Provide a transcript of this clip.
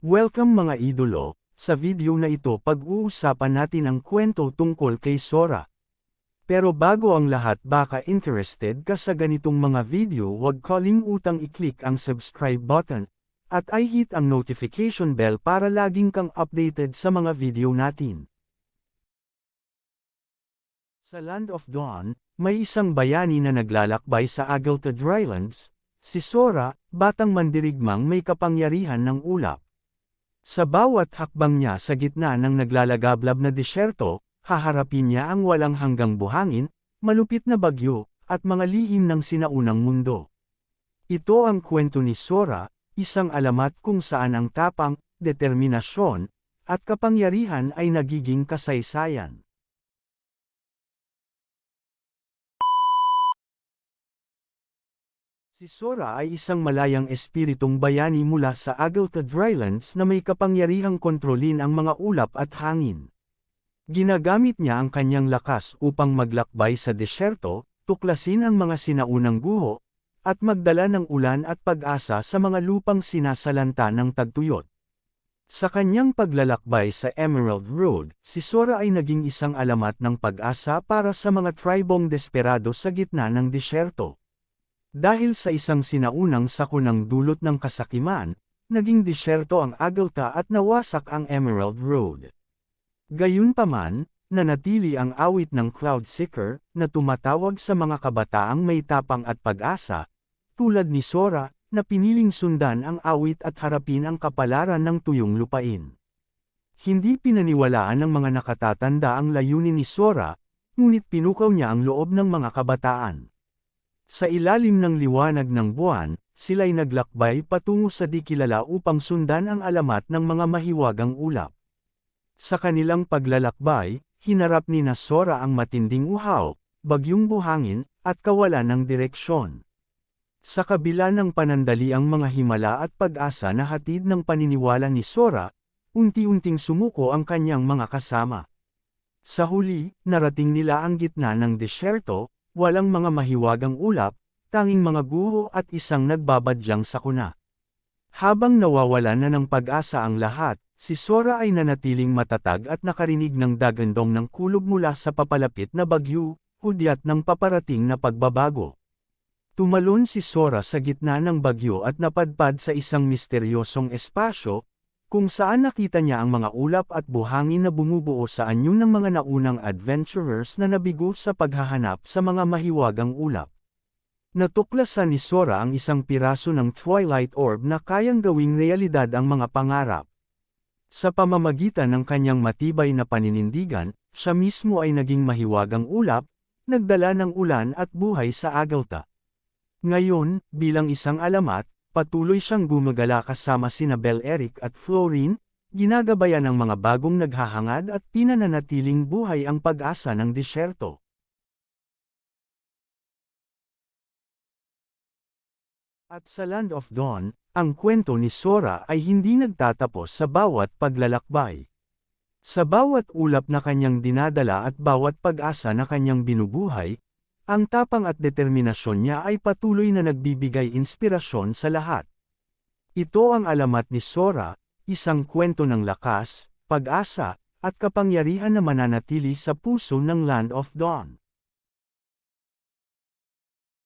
Welcome mga idolo, sa video na ito pag-uusapan natin ang kwento tungkol kay Sora. Pero bago ang lahat baka interested ka sa ganitong mga video huwag kalimutang i-click ang subscribe button, at i-hit ang notification bell para laging kang updated sa mga video natin. Sa Land of Dawn, may isang bayani na naglalakbay sa Agalta Drylands, si Sora, batang mandirigmang may kapangyarihan ng ulap. Sa bawat hakbang niya sa gitna ng naglalagablab na disyerto, haharapin niya ang walang hanggang buhangin, malupit na bagyo, at mga lihim ng sinaunang mundo. Ito ang kwento ni Sora, isang alamat kung saan ang tapang, determinasyon, at kapangyarihan ay nagiging kasaysayan. Si Sora ay isang malayang espiritong bayani mula sa Agalta Drylands na may kapangyarihang kontrolin ang mga ulap at hangin. Ginagamit niya ang kanyang lakas upang maglakbay sa disyerto, tuklasin ang mga sinaunang guho, at magdala ng ulan at pag-asa sa mga lupang sinasalanta ng tagtuyot. Sa kanyang paglalakbay sa Emerald Road, si Sora ay naging isang alamat ng pag-asa para sa mga tribong desperado sa gitna ng disyerto. Dahil sa isang sinaunang sakunang dulot ng kasakiman, naging disyerto ang Agalta at nawasak ang Emerald Road. Gayunpaman, nanatili ang awit ng Cloudseeker, na tumatawag sa mga kabataang may tapang at pag-asa, tulad ni Sora, na piniling sundan ang awit at harapin ang kapalaran ng tuyong lupain. Hindi pinaniwalaan ng mga nakatatanda ang layunin ni Sora, ngunit pinukaw niya ang loob ng mga kabataan. Sa ilalim ng liwanag ng buwan, sila'y naglakbay patungo sa di kilala upang sundan ang alamat ng mga mahiwagang ulap. Sa kanilang paglalakbay, hinarap ni Sora ang matinding uhaw, bagyong buhangin, at kawalan ng direksyon. Sa kabila ng panandaliang mga himala at pag-asa na hatid ng paniniwala ni Sora, unti-unting sumuko ang kanyang mga kasama. Sa huli, narating nila ang gitna ng disyerto, walang mga mahiwagang ulap, tanging mga guho at isang nagbabadyang sakuna. Habang nawawalan na ng pag-asa ang lahat, si Sora ay nanatiling matatag at nakarinig ng dagandong ng kulob mula sa papalapit na bagyo, hudyat ng paparating na pagbabago. Tumalon si Sora sa gitna ng bagyo at napadpad sa isang misteryosong espasyo, kung saan nakita niya ang mga ulap at buhangin na bumubuo sa anyo ng mga naunang adventurers na nabigo sa paghahanap sa mga mahiwagang ulap. Natuklasan ni Sora ang isang piraso ng Twilight Orb na kayang gawing realidad ang mga pangarap. Sa pamamagitan ng kanyang matibay na paninindigan, siya mismo ay naging mahiwagang ulap, nagdala ng ulan at buhay sa Agalta. Ngayon, bilang isang alamat, patuloy siyang gumagala kasama sina Bel-Eric at Florine, ginagabayan ng mga bagong naghahangad at pinananatiling buhay ang pag-asa ng disyerto. At sa Land of Dawn, ang kwento ni Sora ay hindi nagtatapos sa bawat paglalakbay. Sa bawat ulap na kanyang dinadala at bawat pag-asa na kanyang binubuhay, ang tapang at determinasyon niya ay patuloy na nagbibigay inspirasyon sa lahat. Ito ang alamat ni Sora, isang kwento ng lakas, pag-asa, at kapangyarihan na mananatili sa puso ng Land of Dawn.